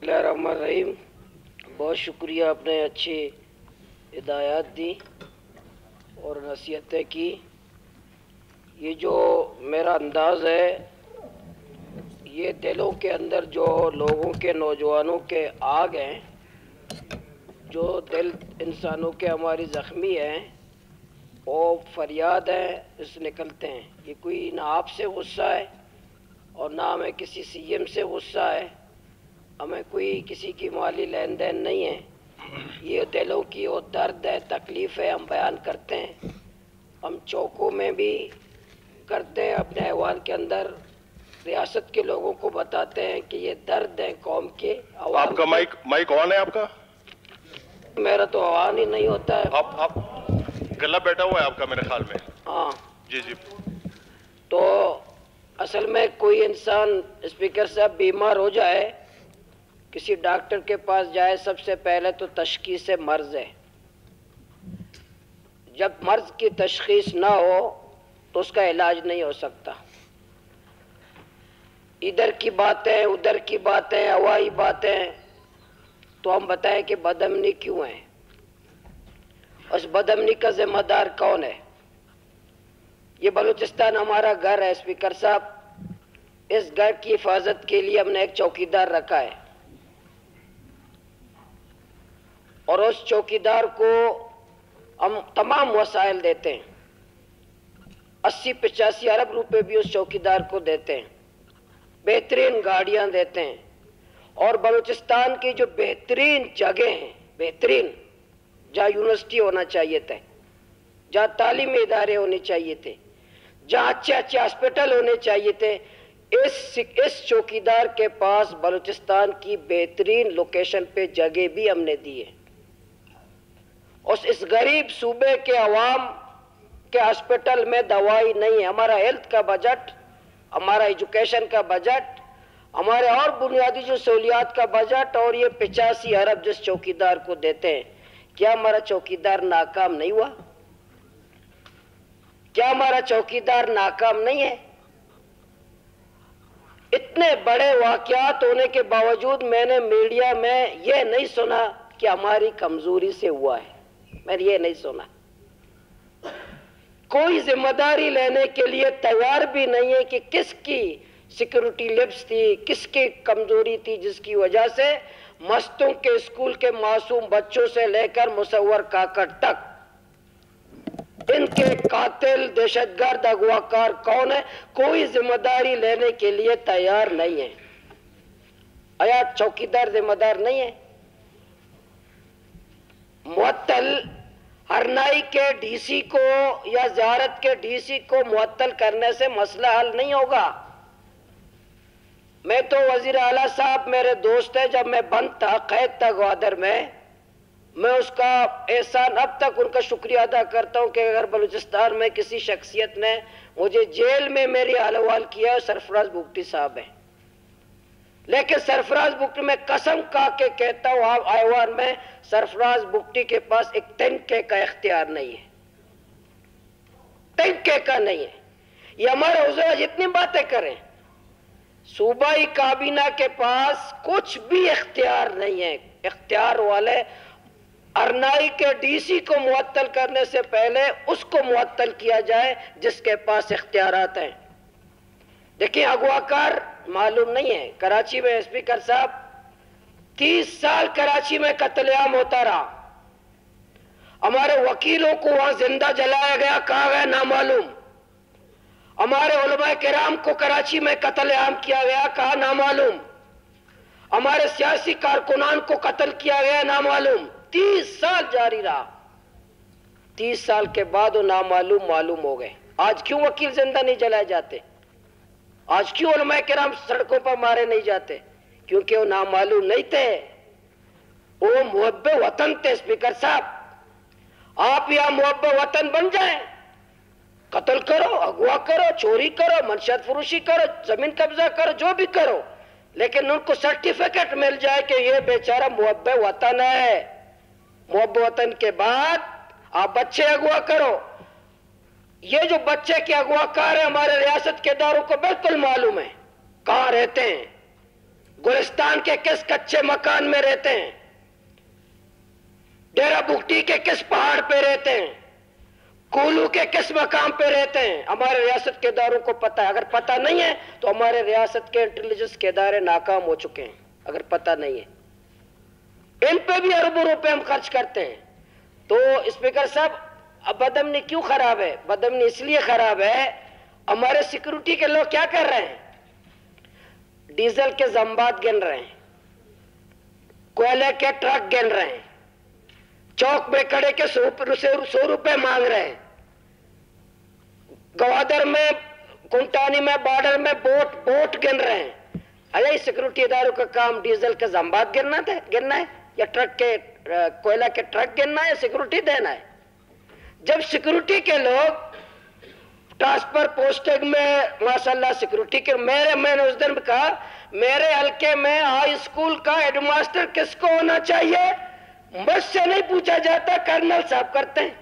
बिस्मिल्लाहिर्रहमानिर्रहीम। बहुत शुक्रिया, आपने अच्छी हिदायत दी और नसीहतें की। ये जो मेरा अंदाज़ है, ये दिलों के अंदर जो लोगों के, नौजवानों के आग हैं, जो दिल इंसानों के हमारी ज़ख्मी हैं, वो फरियाद हैं, इस निकलते हैं। ये कोई ना आपसे गुस्सा है और ना हमें किसी सीएम से गुस्सा है, हमें कोई किसी की माली लेन देन नहीं है। ये दिलों की वो दर्द है, तकलीफ़ है, हम बयान करते हैं। हम चौकों में भी करते हैं, अपने अहवाल के अंदर रियासत के लोगों को बताते हैं कि ये दर्द है कौम के। आपका माइक ऑन है आपका? मेरा तो आवाज़ ही नहीं होता है। आप गला बैठा हुआ है आपका मेरे ख्याल में। हाँ जी जी। तो असल में कोई इंसान, स्पीकर साहब, बीमार हो जाए, किसी डॉक्टर के पास जाए, सबसे पहले तो तशखीस मर्ज़ है। जब मर्ज़ की तशखीस ना हो तो उसका इलाज नहीं हो सकता। इधर की बातें, उधर की बातें, हवाई बातें, तो हम बताएं कि बदअमनी क्यों है, उस बदअमनी का जिम्मेदार कौन है। ये बलूचिस्तान हमारा घर है स्पीकर साहब, इस घर की हिफाजत के लिए हमने एक चौकीदार रखा है और उस चौकीदार को हम तमाम वसाइल देते हैं। 80-85 अरब रुपए भी उस चौकीदार को देते हैं, बेहतरीन गाड़ियां देते हैं। और बलूचिस्तान की जो बेहतरीन जगह हैं, बेहतरीन, जहाँ यूनिवर्सिटी होना चाहिए थे, जहाँ तालीमी इदारे होने चाहिए थे, जहाँ अच्छे अच्छे हॉस्पिटल होने चाहिए थे, इस चौकीदार के पास बलूचिस्तान की बेहतरीन लोकेशन पे जगह भी हमने दी है। और इस गरीब सूबे के अवाम के हॉस्पिटल में दवाई नहीं है। हमारा हेल्थ का बजट, हमारा एजुकेशन का बजट, हमारे और बुनियादी जो सहूलियात का बजट, और ये 85 अरब जिस चौकीदार को देते हैं, क्या हमारा चौकीदार नाकाम नहीं हुआ? क्या हमारा चौकीदार नाकाम नहीं है? इतने बड़े वाकयात होने के बावजूद मैंने मीडिया में यह नहीं सुना कि हमारी कमजोरी से हुआ है। मैंने ये नहीं सुना। कोई जिम्मेदारी लेने के लिए तैयार भी नहीं है कि किसकी सिक्योरिटी लिप्स थी, किसकी कमजोरी थी, जिसकी वजह से मस्तों के स्कूल के मासूम बच्चों से लेकर मुसव्वर काकड़ तक इनके कातिल, दहशतगर्द, अगवाकार कौन है, कोई जिम्मेदारी लेने के लिए तैयार नहीं है। आया चौकीदार जिम्मेदार नहीं है? मुअत्तल हरनाई के डीसी को या ज़ियारत के डीसी को मुअत्तल करने से मसला हल नहीं होगा। मैं तो वजीर आला साहब मेरे दोस्त है, जब मैं बंद था, कैद था ग्वादर में, मैं उसका एहसान अब तक उनका शुक्रिया अदा करता हूं कि अगर बलूचिस्तान में किसी शख्सियत ने मुझे जेल में मेरी हाल किया, सरफराज बुगटी साहब है। लेकिन सरफराज बुगटी में कसम खा के कहता हूं, आईवान में सरफराज बुगटी के पास एक तनके का इख्तियार नहीं है, तनके का नहीं है। ये हमारे हुजूर जितनी बातें करें, सूबाई काबीना के पास कुछ भी इख्तियार नहीं है। इख्तियार वाले अरनाई के डीसी को मुअत्तल करने से पहले उसको मुअत्तल किया जाए जिसके पास इख्तियारात हैं। देखिए, अगवाकार मालूम नहीं है, कराची में स्पीकर साहब 30 साल कराची में कत्लेआम होता रहा। हमारे वकीलों को वहां जिंदा जलाया गया, कहा गया नामालूम। हमारे उलमा किराम को कराची में कत्लेआम किया गया, कहा नामालूम। हमारे सियासी कारकुनान को कत्ल किया गया, नामालूम। 30 साल जारी रहा। 30 साल के बाद वो नामालूम मालूम हो गए। आज क्यों वकील जिंदा नहीं जलाए जाते? आज क्यों उलमा किराम सड़कों पर मारे नहीं जाते? क्योंकि वो नामालूम नहीं थे, वो मुहब्बे वतन थे। स्पीकर साहब, आप या मुहब्बे वतन बन जाएं, कत्ल करो, अगवा करो, चोरी करो, मनशत फरोशी करो, जमीन कब्जा करो, जो भी करो, लेकिन उनको सर्टिफिकेट मिल जाए कि ये बेचारा मुहब्बे वतन है। मुहब्बे वतन के बाद आप बच्चे अगवा करो। ये जो बच्चे के अगवाकार है, हमारे रियासत के इदारों को बिल्कुल मालूम है कहां रहते हैं। गुलिस्तान के किस कच्चे मकान में रहते हैं, डेरा बुगटी के किस पहाड़ पे रहते हैं, कोलू के किस मकाम पे रहते हैं, हमारे रियासत के इदारों को पता है। अगर पता नहीं है तो हमारे रियासत के इंटेलिजेंस के इदारे नाकाम हो चुके हैं। अगर पता नहीं है, इन पे भी अरबों रुपए हम खर्च करते हैं। तो स्पीकर साहब, अब बदअमनी क्यों खराब है? बदअमनी इसलिए खराब है, हमारे सिक्योरिटी के लोग क्या कर रहे हैं, डीजल के जम्बात गिन रहे हैं, कोयले के ट्रक गिन रहे हैं, चौक में खड़े के 100 रुपए मांग रहे हैं, गवादर में, कुंटानी में, बॉर्डर में बोट गिन रहे हैं। अरे सिक्योरिटी इदारों का काम डीजल के जम्बात गिनना है या ट्रक के कोयला के ट्रक गिनना है, सिक्योरिटी देना है? जब सिक्योरिटी के लोग ट्रांसफर पोस्टिंग में माशाल्लाह सिक्योरिटी के, मैंने उस दिन कहा मेरे हल्के में हाई स्कूल का हेडमास्टर किसको होना चाहिए, मुझसे नहीं पूछा जाता, कर्नल साहब करते हैं।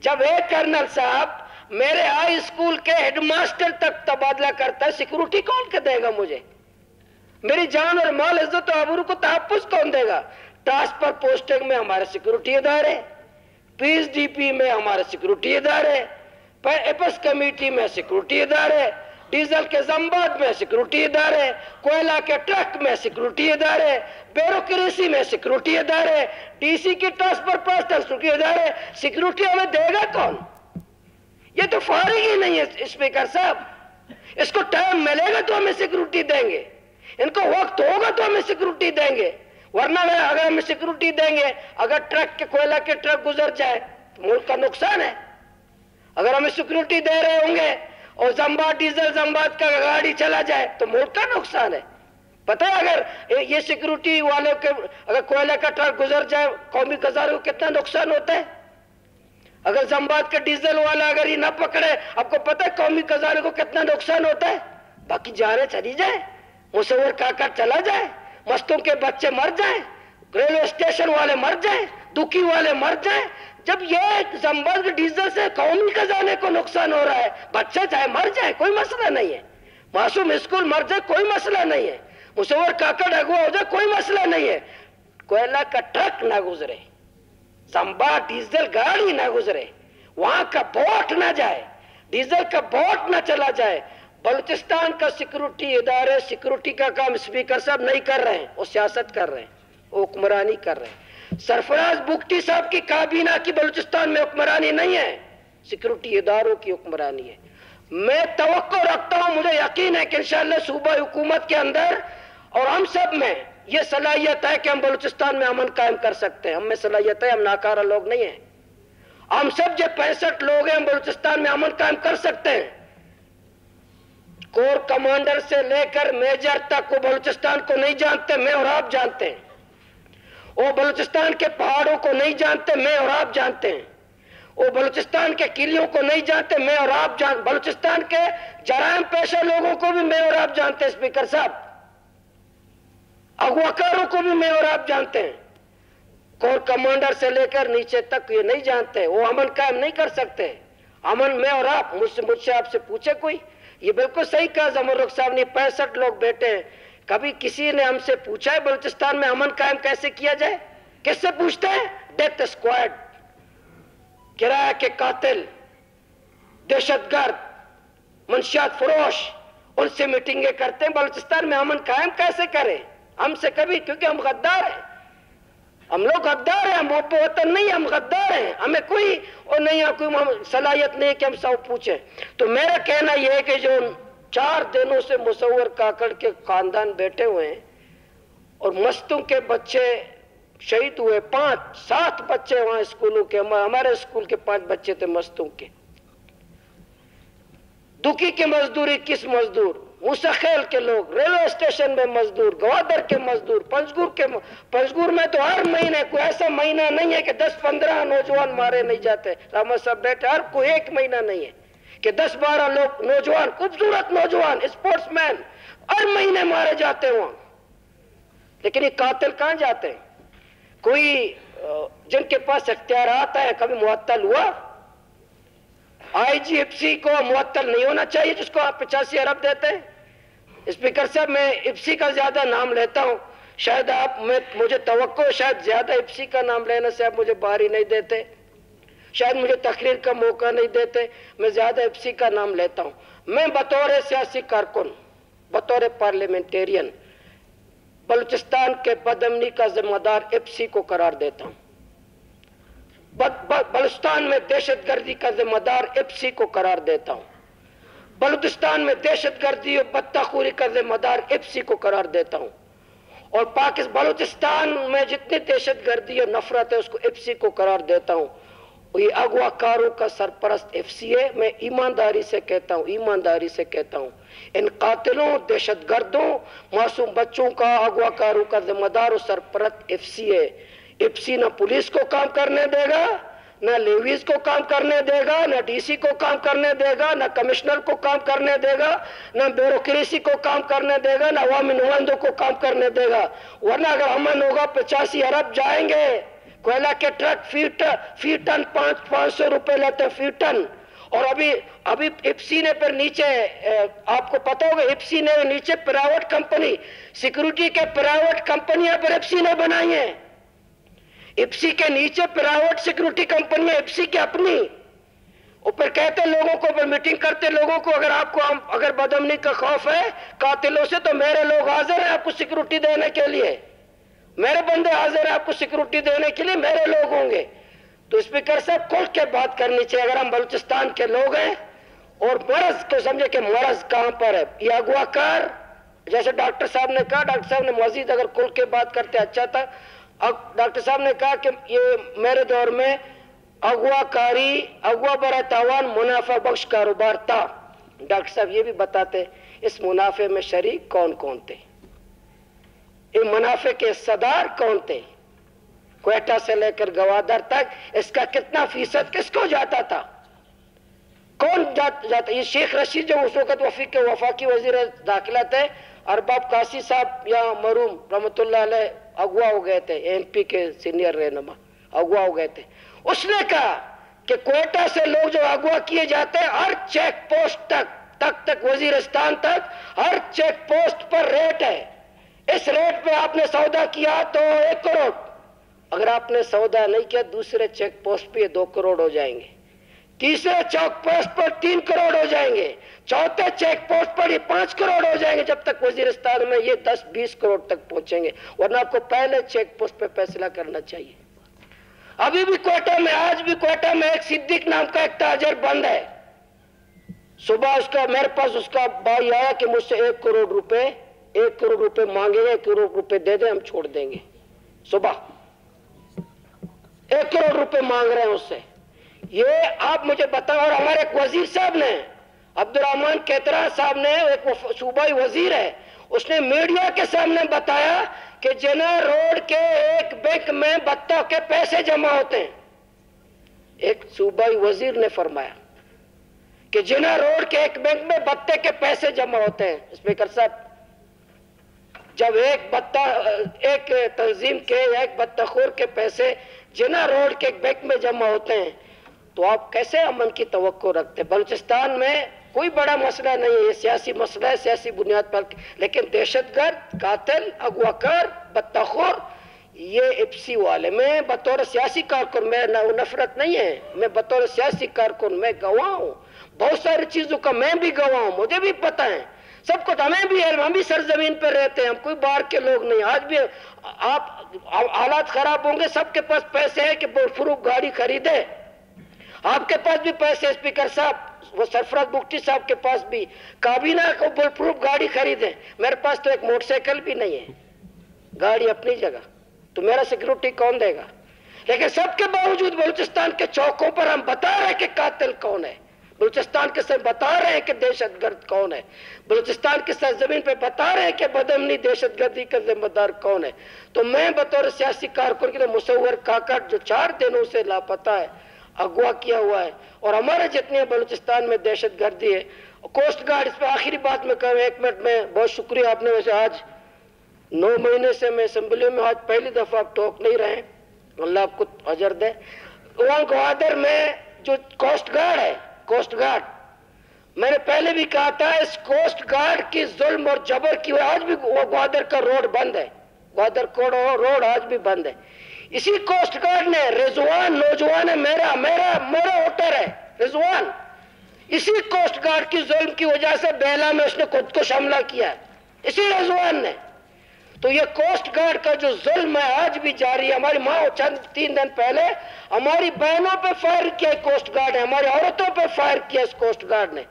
जब एक कर्नल साहब मेरे हाई स्कूल के हेडमास्टर तक तबादला करता है, सिक्योरिटी कौन के देगा मुझे? मेरी जान और माल, इज्जत और आबरू को तहफ्फुज़ कौन देगा? ट्रांसफर पोस्टिंग में हमारे सिक्योरिटी इदारे, पीएसडीपी में हमारे सिक्योरिटी इदारे, एपस कमेटी में सिक्योरिटी इदारे, डीजल के जम्बात में सिक्योरिटी इदारे, कोयला के ट्रक में सिक्योरिटी इदारे, ब्यूरोक्रेसी में सिक्योरिटी इदारे, डीसी की ट्रांसफर पोस्टल सिक्योरिटी इदारे। सिक्योरिटी हमें देगा कौन? ये तो फारिग ही नहीं है स्पीकर साहब। इसको टाइम मिलेगा तो हमें सिक्योरिटी देंगे, इनको वक्त होगा तो हमें सिक्योरिटी देंगे, वरना अगर हमें सिक्योरिटी देंगे, अगर ट्रक के कोयला के ट्रक गुजर जाए तो मुल्क का नुकसान है। अगर हमें सिक्योरिटी दे रहे होंगे और जम्बात डीजल जम्बात का गाड़ी चला जाए तो मुल्क का नुकसान है। पता है अगर ये सिक्योरिटी वाले के, अगर कोयला का ट्रक गुजर जाए कौमी खजाने को कितना नुकसान होता है? अगर जम्बात का डीजल वाला अगर ये ना पकड़े, आपको पता है कौमी खजाने को कितना नुकसान होता है? बाकी जाने चली जाए, मुसव्वर काका चला जाए, मस्तों के बच्चे मर जाए, रेलवे स्टेशन वाले मर जाए, दुखी वाले मर जाए। जब ये जम्बात डीजल से कौमी खजाने को नुकसान हो रहा है, बच्चे चाहे मर जाए कोई मसला नहीं है, मासूम स्कूल मर जाए कोई मसला नहीं है, मुसव्वर काका अगवा हो जाए कोई मसला नहीं है, कोयला का ट्रक ना गुजरे, जम्बात डीजल गाड़ी ना गुजरे, वहां का बोट ना जाए, डीजल का बोट ना चला जाए। बलूचिस्तान का सिक्योरिटी इदारे सिक्योरिटी का काम स्पीकर साहब नहीं कर रहे हैं, वो सियासत कर रहे हैं, वो हुक्मरानी कर रहे हैं। सरफराज बुगटी साहब की काबीना की बलूचिस्तान में हुक्मरानी नहीं है, सिक्योरिटी इदारों की हुक्मरानी है। मैं तवक्को रखता हूं, मुझे यकीन है कि इंशाअल्लाह सूबा हुकूमत के अंदर और हम सब में ये सलाहियत है कि हम बलूचिस्तान में अमन कायम कर सकते हैं। हम में सलाहियत है, हम नाकारा लोग नहीं है। हम सब जो 65 लोग हैं, हम बलूचिस्तान में अमन कायम कर सकते हैं। कोर कमांडर से लेकर मेजर तक वो बलूचिस्तान को नहीं जानते, मैं और आप जानते हैं। वो बलूचिस्तान के पहाड़ों को नहीं जानते, मैं और आप जानते हैं। वो बलूचिस्तान के किलियों को नहीं जानते, मैं और आप बलूचिस्तान के जराइम पेशा लोगों को भी मैं और आप जानते हैं स्पीकर साहब, अगवाकारों को भी मैं और आप जानते हैं। कोर कमांडर से लेकर नीचे तक ये नहीं जानते, वो अमन कायम नहीं कर सकते। अमन मैं और आप, मुझसे आपसे पूछे कोई, ये बिल्कुल सही कहा जमरुख साहब ने, 65 लोग बैठे हैं। कभी किसी ने हमसे पूछा है बलूचिस्तान में अमन कायम कैसे किया जाए? किससे पूछते हैं? डेथ स्क्वाड, किराया के कातिल, दहशतगर्द, मंशियात फरोश, उनसे मीटिंगें करते हैं। बलूचिस्तान में अमन कायम कैसे करें? हमसे कभी, क्योंकि हम गद्दार हैं, हम लोग गद्दार हैं, हम वतन नहीं, हम गद्दार हैं। हमें कोई और नहीं है, कोई सलाहियत नहीं है कि हम सब पूछें। तो मेरा कहना यह है कि जो 4 दिनों से मुसव्वर काकड़ के खानदान बैठे हुए हैं और मस्तों के बच्चे शहीद हुए, 5-7 बच्चे वहां स्कूलों के, हमारे स्कूल के 5 बच्चे थे मस्तों के। दुखी के मजदूर 21 मजदूर, मुसखेल के लोग, रेलवे स्टेशन में मजदूर, गवादर के मजदूर, पंजगुर में तो हर महीने, कोई ऐसा महीना नहीं है कि 10-15 नौजवान मारे नहीं जाते। रहमत साहब बैठे, हर कोई एक महीना नहीं है कि 10-12 लोग नौजवान, खूबसूरत नौजवान, स्पोर्ट्समैन हर महीने मारे जाते वहां। लेकिन ये कातिल कहां जाते हैं? कोई जिनके पास इख्तियारात है, कभी मुअत्तल हुआ? आईजीएफसी को मुअत्तल नहीं होना चाहिए जिसको आप 85 अरब देते हैं। اسپیکر صاحب میں اپسی کا زیادہ نام لیتا ہوں، شاید مجھے توقع شاید زیادہ اپسی کا نام لینے سے آپ مجھے باری نہیں دیتے، شاید مجھے تقریر کا موقع نہیں دیتے، میں زیادہ اپسی کا نام لیتا ہوں۔ میں بطور سیاسی کارکن، بطور پارلیمنٹیرین بلوچستان کے بد امنی کا ذمہ دار اپسی کو قرار دیتا ہوں، بلوچستان میں دہشت گردی کا ذمہ دار اپسی کو قرار دیتا ہوں، بلوچستان میں دہشت گردی اور بدتخوری کا ذمہ دار اپسی کو قرار دیتا ہوں، اور بلوچستان میں جتنی دہشت گردی اور نفرت ہے اس کو اپسی کو قرار دیتا ہوں۔ یہ اغوا کاروں کا سرپرست اپسی ہے، میں ایمانداری سے کہتا ہوں ان قاتلوں، دہشت گردوں، معصوم بچوں کا، اغوا کاروں کا ذمہ دار اور سرپرست اپسی ہے۔ اپسی نہ پولیس کو کام کرنے دے گا، نہ لیویز کو کام کرنے دے گا، نہ ڈی سی کو کام کرنے دے گا، نہ کمشنر کو کام کرنے دے گا، نہ بیوروکریسی کو کام کرنے دے گا، نہ عوامی نمائندوں کو کام کرنے دے گا۔ ورنہ اگر امن ہوگا 85 ارب جائیں گے، کوئلہ کے ٹرک فی ٹن 500 روپے لیتے ہیں فی ٹن، اور ابھی اپسی نے پر نیچے، آپ کو پتا ہوگا اپسی نے نیچے پرائیویٹ کمپنی، سیکیورٹی کے پرائیویٹ کمپنیاں پر اپسی نے بنائی ہیں، اپسی کے نیچے پرائیویٹ سیکیورٹی کمپنیاں اپسی کی اپنی، اوپر کہتے لوگوں کو، اوپر میٹنگ کرتے لوگوں کو اگر بدامنی کا خوف ہے قاتلوں سے تو میرے لوگ حاضر ہیں آپ کو سیکیورٹی دینے کے لیے، میرے بندے حاضر ہیں آپ کو سیکیورٹی دینے کے لیے، میرے لوگ ہوں گے۔ تو اسپیکر صاحب کھل کے بات کرنی چاہیے، اگر ہم بلوچستان کے لوگ ہیں اور مرض کو سمجھے کہ مرض کہاں پر ہے، یہ اغوا کار، جیسے ڈاکٹر صاحب نے کہا، ڈاکٹر صاحب نے مزید اگر کھل کے بات کرتے اچھا تھا، ڈاکٹر صاحب نے کہا کہ یہ میرے دور میں اغوا کاری، اغوا برائے تاوان منافع بخش کاروبار تھا۔ ڈاکٹر صاحب یہ بھی بتاتے اس منافع میں شریک کون کون تھے، یہ منافع کے صدار کون تھے، کوئٹہ سے لے کر گوادر تک اس کا کتنا فیصد کس کو جاتا تھا، کون جاتا؟ یہ شیخ رشید جو اس وقت وفاقی وزیر داخلہ تھے، ارباب قاسی صاحب یا مرحوم رحمت اللہ علیہ اغوا ہو گئے تھے، این پی کے سینئر رہنما اغوا ہو گئے تھے۔ اس نے کہا کہ کوئٹہ سے لوگ جو اغوا کیے جاتے ہیں، ہر چیک پوسٹ تک وزیرستان تک ہر چیک پوسٹ پر ریٹ ہے، اس ریٹ پہ آپ نے سودا کیا تو 1 کروڑ، اگر آپ نے سودا نہیں کیا دوسرے چیک پوسٹ پہ 2 کروڑ ہو جائیں گے، تیسرے چیک پوسٹ پر 3 کروڑ ہو جائیں گے، چوتھے چیک پوسٹ پر یہ 5 کروڑ ہو جائیں گے، جب تک وزیرستان میں یہ 10-20 کروڑ تک پہنچیں گے، ورنہ آپ کو پہلے چیک پوسٹ پہ فیصلہ کرنا چاہیے۔ ابھی بھی کوئٹہ میں، آج بھی کوئٹہ میں ایک صدیق نام کا ایک تاجر بند ہے، صبح میرے پاس اس کا بھائی آیا کہ مجھ سے 1 کروڑ روپے مانگے گے، 1 کروڑ روپے دے دیں ہم چھوڑ دیں گے، صبح 1 کروڑ روپے مانگ رہے ہیں اس سے۔ یہ آپ مجھے بتاؤ، اور ہمارے ایک وزیر صاحب نے، عبدالرحمان کیترا صاحب نے، ایک صوبائی وزیر ہے، اس نے میڈیا کے سامنے بتایا کہ جنا روڈ کے ایک بینک میں بطخ کے پیسے جمع ہوتے ہیں، ایک صوبائی وزیر نے فرمایا کہ جنا روڈ کے ایک بینک میں بطخ کے پیسے جمع ہوتے ہیں۔ اسپیکر صاحب، جب ایک تنظیم کے یا ایک بطخور کے پیسے جنا روڈ کے ایک بینک میں جمع ہوتے ہیں تو آپ کیسے امن کی توقع رکھتے؟ بلوچستان میں کوئی بڑا مسئلہ نہیں ہے، یہ سیاسی مسئلہ ہے، سیاسی بنیاد پر، لیکن دہشت گرد، قاتل، اغواکار، بطخور، یہ اپسی والے، میں بطور سیاسی کارکن، میں نفرت نہیں ہے، میں بطور سیاسی کارکن میں گواہ ہوں، بہت ساری چیزوں کا میں بھی گواہ ہوں، مجھے بھی پتہ ہے، سب کو ہمیں بھی علم، ہم بھی سرزمین پہ رہتے ہیں، ہم کوئی باہر کے لوگ نہیں۔ آج بھی آپ حالات خراب ہوں گے، سب کے پاس پیسے ہیں کہ فروخت گاڑی خریدے، آپ کے پاس بھی پیسے، اسپیکر صاحب، وہ سرفراز بگٹی صاحب کے پاس بھی، کابینہ کو بل پروف گاڑی خریدیں، میرے پاس تو ایک موٹر سائیکل بھی نہیں ہے، گاڑی اپنی جگہ، تو میرا سیکیورٹی کون دے گا؟ لیکن سب کے باوجود بلوچستان کے چوکوں پر ہم بتا رہے ہیں کہ قاتل کون ہے، بلوچستان کے ساتھ بتا رہے ہیں کہ دہشت گرد کون ہے، بلوچستان کے سرزمین پہ بتا رہے ہیں کہ بدامنی دہشت گردی کا ذمہ دار کون ہے۔ تو میں بطور سیاسی کارکن کے لیے مصور کاکڑ جو 4 دنوں سے لاپتہ ہے، اغوا کیا ہوا ہے، اور ہمارے جتنے بلوچستان میں دہشت گردی ہے، کوسٹ گارڈ، اس پہ آخری بات میں کہوں، 1 منٹ میں، بہت شکریہ آپ نے، ویسے آج 9 مہینے سے میں اسمبلی میں، آج پہلی دفعہ آپ ٹوک نہیں رہے، اللہ آپ کو اجر دے۔ وہاں گوادر میں جو کوسٹ گارڈ ہے، کوسٹ گارڈ، میں نے پہلے بھی کہا تھا اس کوسٹ گارڈ کی ظلم اور جبر کی وجہ آج بھی وہ گوادر کا روڈ بند ہے، گوادر کا روڈ آج بھی بند ہے. اسی کوسٹ گارڈ نے رضوان نوجوان ہے، میرا ووٹر ہے رضوان، اسی کوسٹ گارڈ کی ظلم کی وجہ سے بیلا میں اس نے خود کو حملہ کیا ہے، اسی رضوان نے. تو یہ کوسٹ گارڈ کا جو ظلم ہے آج بھی جاری ہے. ہماری ماں 3 دن پہلے ہماری بہنوں پہ فائر کیا کوسٹ گارڈ نے، ہماری عورتوں پہ فائر کیا اس کوسٹ گارڈ نے.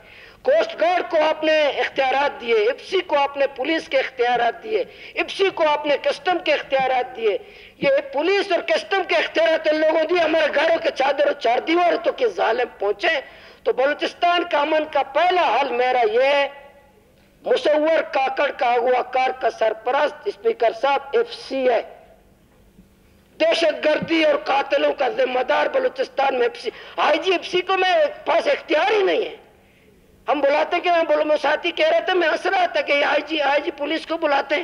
کوسٹ گارڈ کو آپ نے اختیارات دیے، ایپسی کو آپ نے پولیس کے اختیارات دیے، ایپسی کو آپ نے کسٹم کے اختیارات دیے. یہ پولیس اور کسٹم کے اختیارات ان لوگوں دیے، ہمارے گھروں کے چادر اور چار دیوار تو کہ ظالم پہنچے. تو بلوچستان کا امن کا پہلا حل میرا یہ ہے، مصور کاکڑ کا اغوا کار کا سرپرست اسپیکر صاحب ایف سی ہے، دہشت گردی اور قاتلوں کا ذمہ دار بلوچستان میں ایف سی. آئی جی ایف سی کو میں پاس اختیار ہی نہیں ہے. ہم بلاتے کہ میں ساتھی کہہ رہے تھے، میں ہنس رہا تھا کہ آئی جی پولیس کو بلاتے ہیں.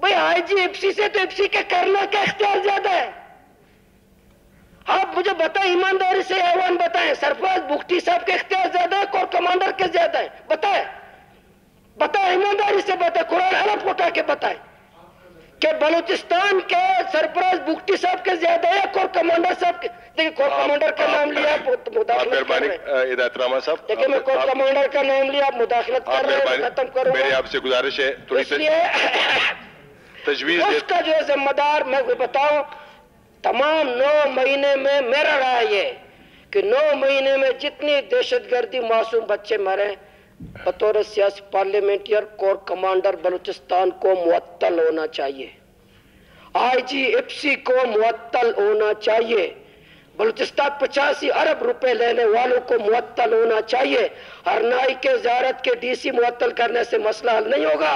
بھئی آئی جی ایف سی سے تو ایف سی کے کرنا کا اختیار زیادہ ہے. آپ مجھے بتائیں، ایمانداری سے ایوان بتائیں، سرفراز بگٹی صاحب کے اختیار زیادہ ہے کور کمانڈر کے زیادہ ہے؟ بتائیں ایمانداری سے بتائیں، قرآن حلف اٹھا کے بتائیں کہ بلوچستان کے سرفراز بگٹی صاحب کے زیادہ ہے کور کمانڈر صاحب کے؟ دیکھیں کور کمانڈر کا نام لیا آپ مداخلت کر رہے ہیں. ہدایت رحمان صاحب، دیکھیں میں کور کمانڈر کا نام لیا آپ مداخلت کر رہے ہیں، ختم کروں میری گا. آپ سے گزارش ہے تھوڑی اس لیے تجویز اس کا جو ذمہ دار میں بتاؤں، تمام 9 مہینے میں میرا رائے یہ کہ 9 مہینے میں جتنی دہشت گردی معصوم بچے مرے، بطور سیاسی پارلیمنٹر کور کمانڈر بلوچستان کو معطل ہونا چاہیے، آئی جی ایف سی کو معطل ہونا چاہیے، بلوچستان 85 ارب روپے لینے والوں کو معطل ہونا چاہیے. ہرنائی کے زیارت کے ڈی سی معطل کرنے سے مسئلہ حل نہیں ہوگا.